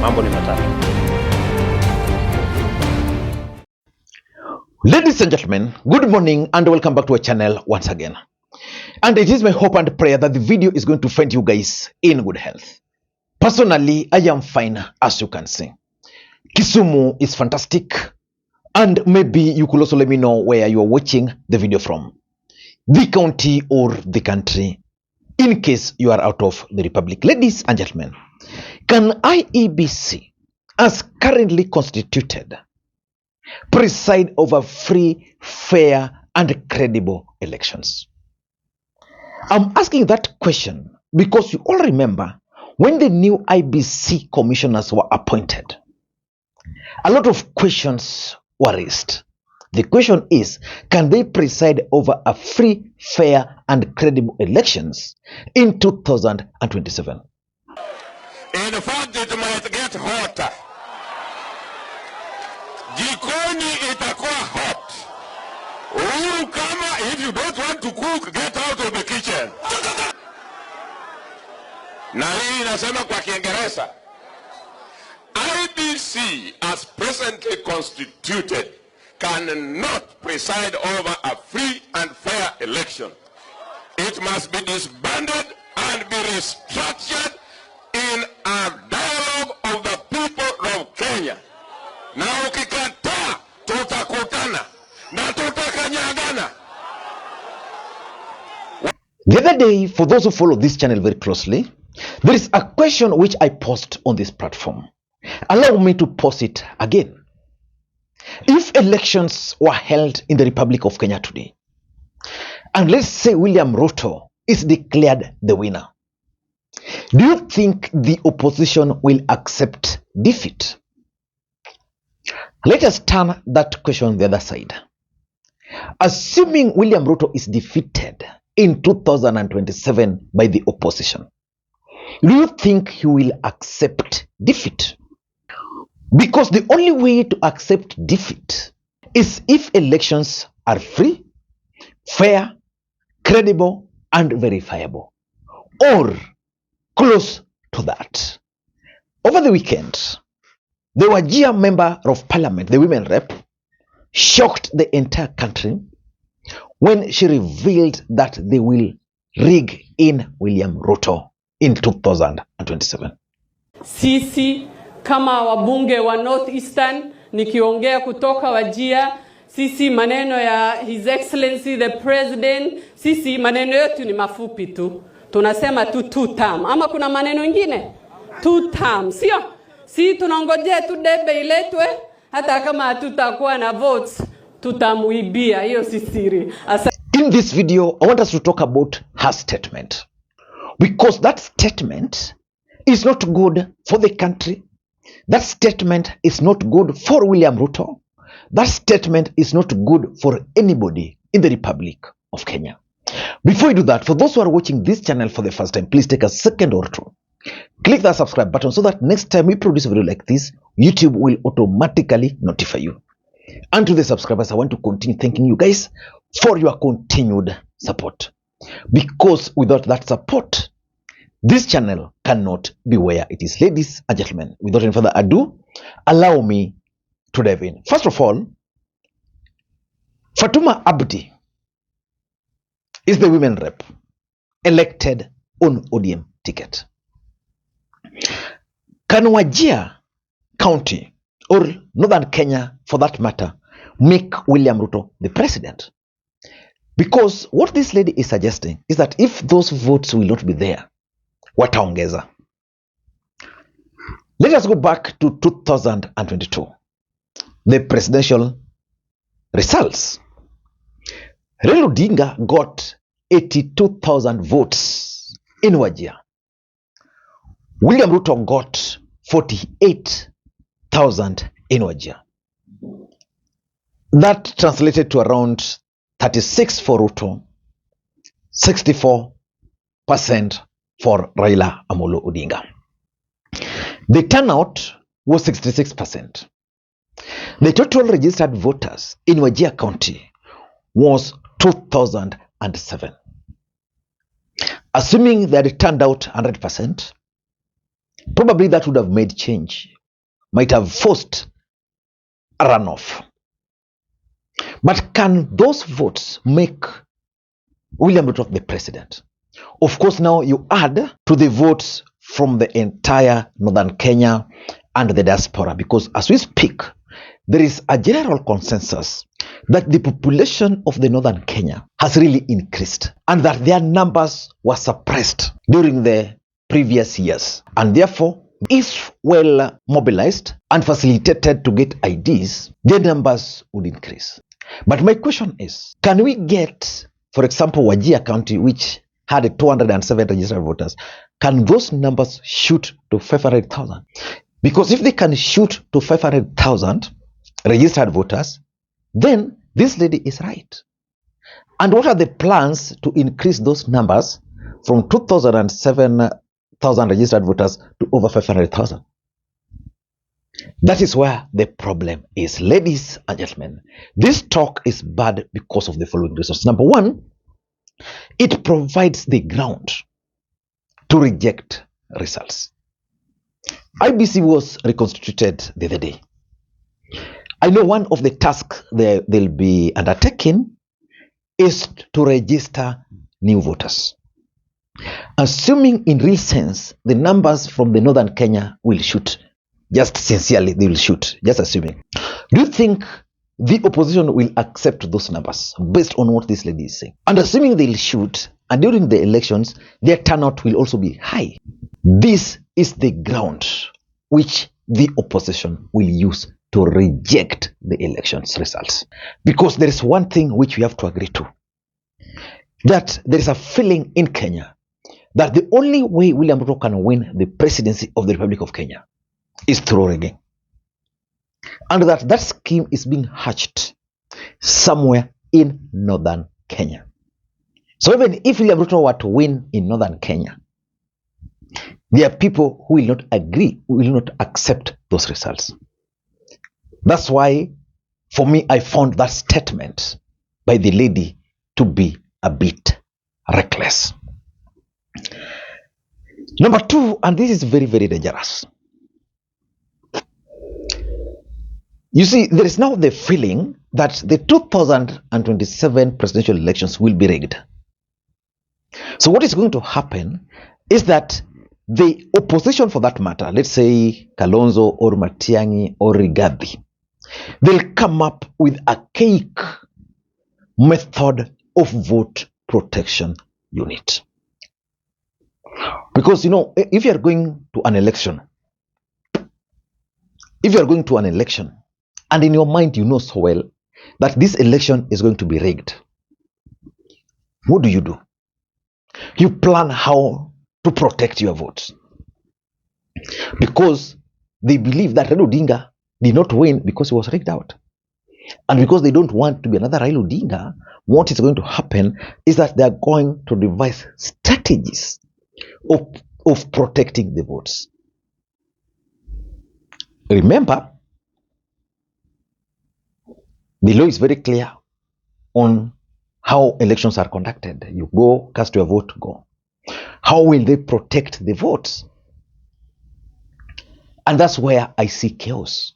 Mambo ni matatu. Ladies and gentlemen, good morning and welcome back to our channel once again. And it is my hope and prayer that the video is going to find you guys in good health. Personally, I am fine, as you can see. Kisumu is fantastic, and maybe you could also let me know where you are watching the video from, the county or the country, in case you are out of the republic. Ladies and gentlemen, can IEBC, as currently constituted, preside over free, fair, and credible elections? I'm asking that question because you all remember when the new IEBC commissioners were appointed, a lot of questions were raised. The question is, can they preside over a free, fair, and credible elections in 2027? In fact, it might get hotter. Jikoni itakuwa hot. Uhuru kama, if you don't want to cook, get out of the kitchen. Na hii inasema kwa Kiingereza. IEBC, as presently constituted, cannot preside over a free and fair election. It must be disbanded and be restructured in a dialogue of the people of Kenya. Na ukikataa, tutakutana na tutakanyagana. The other day, for those who follow this channel very closely, there is a question which I posed on this platform. Allow me to pose it again. If elections were held in the Republic of Kenya today, and let's say William Ruto is declared the winner, do you think the opposition will accept defeat? Let us turn that question on the other side. Assuming William Ruto is defeated in 2027 by the opposition, do you think he will accept defeat? Because the only way to accept defeat is if elections are free, fair, credible, and verifiable, or close to that. Over the weekend, the Wajir member of parliament, the women rep, shocked the entire country when she revealed that they will rig in William Ruto in 2027. Sisi kama wabunge wa North Eastern, nikiongea kutoka Wajir, sisi maneno ya His Excellency the President, sisi maneno yetu ni mafupi tu. Tunasema tu 2 term. Ama kuna maneno mengine? 2 term. Sio? Si tunangojea tu debe iletwe, hata kama hatutakuwa na votes, tutamuibia. Hiyo si siri. In this video, I want us to talk about her statement. Because that statement is not good for the country. That statement is not good for William Ruto. That statement is not good for anybody in the Republic of Kenya. Before you do that, for those who are watching this channel for the first time, please take a second or two. Click that subscribe button so that next time we produce a video like this, YouTube will automatically notify you. And to the subscribers, I want to continue thanking you guys for your continued support. Because without that support, this channel cannot be where it is. Ladies and gentlemen, without any further ado, allow me to dive in. First of all, Fatuma Abdi is the women rep elected on ODM ticket. Can Wajir County or Northern Kenya, for that matter, make William Ruto the president? Because what this lady is suggesting is that if those votes will not be there, wataongeza. Let us go back to 2022, the presidential results. Raila Odinga got 82,000 votes in Wajir. William Ruto got 48,000 in Wajir. That translated to around 36 for Ruto, 64% for Raila Odinga. The turnout was 66%. The total registered voters in Wajir County was 2,007. Assuming that it turned out 100%, probably that would have made change, might have forced a runoff. But can those votes make William Ruto the president? Of course, now you add to the votes from the entire northern Kenya and the diaspora, because as we speak, there is a general consensus that the population of the northern Kenya has really increased and that their numbers were suppressed during the previous years. And therefore, if well mobilized and facilitated to get IDs, their numbers would increase. But my question is, can we get, for example, Wajir County, which had 207 registered voters, can those numbers shoot to 500,000? Because if they can shoot to 500,000 registered voters, then this lady is right. And what are the plans to increase those numbers from 207,000 registered voters to over 500,000? That is where the problem is. Ladies and gentlemen, this talk is bad because of the following reasons. Number one, it provides the ground to reject results. IEBC was reconstituted the other day. I know one of the tasks they'll be undertaking is to register new voters. Assuming in real sense the numbers from the northern Kenya will shoot, just sincerely they will shoot, just assuming. Do you think the opposition will accept those numbers based on what this lady is saying? And assuming they'll shoot, and during the elections, their turnout will also be high. This is the ground which the opposition will use to reject the elections results. Because there is one thing which we have to agree to, that there is a feeling in Kenya that the only way William Ruto can win the presidency of the Republic of Kenya is through reggae. And that scheme is being hatched somewhere in northern Kenya. So even if William Ruto were to win in northern Kenya, there are people who will not agree, who will not accept those results. That's why, for me, I found that statement by the lady to be a bit reckless. Number two, and this is very, very dangerous. You see, there is now the feeling that the 2027 presidential elections will be rigged. So what is going to happen is that the opposition, for that matter, let's say Kalonzo or Matiang'i or Rigathi, they'll come up with a cake method of vote protection unit. Because, if you are going to an election, and in your mind you know so well that this election is going to be rigged, what do? You plan how to protect your votes. Because they believe that Raila Odinga did not win because he was rigged out. And because they don't want to be another Raila Odinga, what is going to happen is that they are going to devise strategies of protecting the votes. Remember, the law is very clear on how elections are conducted. You go, cast your vote, go. How will they protect the votes? And that's where I see chaos.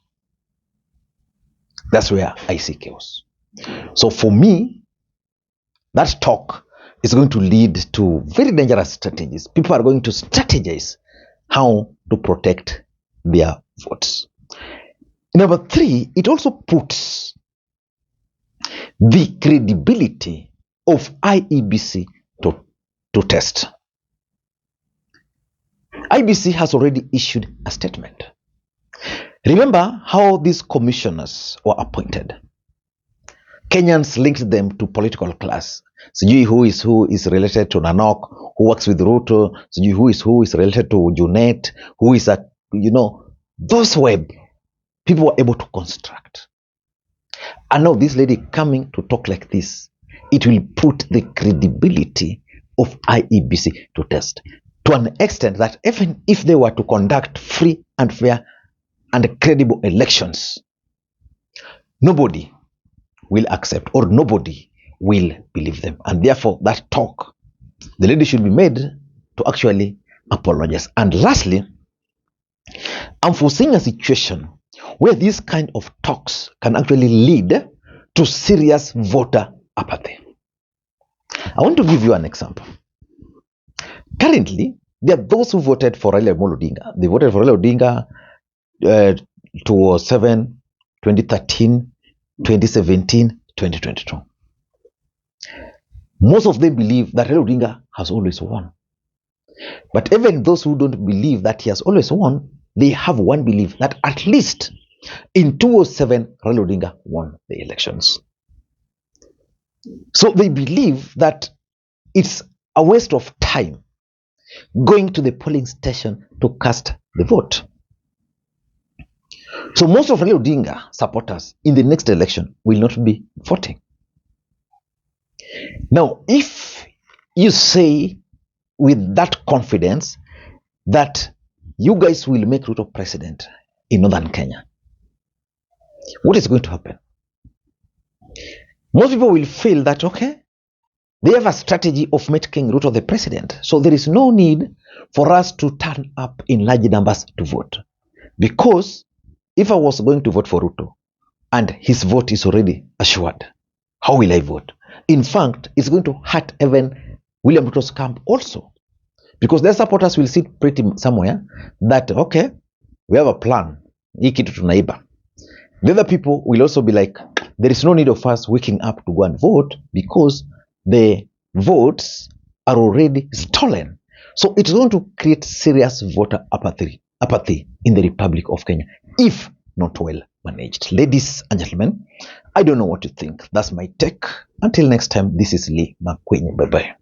So for me, that talk is going to lead to very dangerous strategies. People are going to strategize how to protect their votes. Number three, it also puts the credibility of IEBC to test. IEBC has already issued a statement. Remember how these commissioners were appointed. Kenyans linked them to political class. Sijui who is related to Nanok, who works with Ruto, sijui who is related to Junet, who is those web people were able to construct. And now this lady coming to talk like this, it will put the credibility of IEBC to test. To an extent that even if they were to conduct free and fair and credible elections, nobody will accept or nobody will believe them. And therefore that talk the lady should be made to actually apologize. And lastly, I'm foreseeing a situation where these kind of talks can actually lead to serious voter apathy. I want to give you an example. Currently, there are those who voted for Raila Odinga. They voted for Raila Odinga 2007, 2013, 2017, 2022. Most of them believe that Raila Odinga has always won. But even those who don't believe that he has always won, they have one belief that at least in 2007, Raila Odinga won the elections. So they believe that it's a waste of time going to the polling station to cast the vote. So most of Raila Odinga supporters in the next election will not be voting. Now, if you say with that confidence that you guys will make Ruto president in northern Kenya, what is going to happen? Most people will feel that, okay, they have a strategy of making Ruto the president. So there is no need for us to turn up in large numbers to vote. Because if I was going to vote for Ruto and his vote is already assured, how will I vote? In fact, it's going to hurt even William Ruto's camp also. Because their supporters will sit pretty somewhere that, okay, we have a plan. The other people will also be like, there is no need of us waking up to go and vote because the votes are already stolen. So it's going to create serious voter apathy in the Republic of Kenya, if not well managed. Ladies and gentlemen, I don't know what you think. That's my take. Until next time, this is Lee Makwiny. Bye-bye.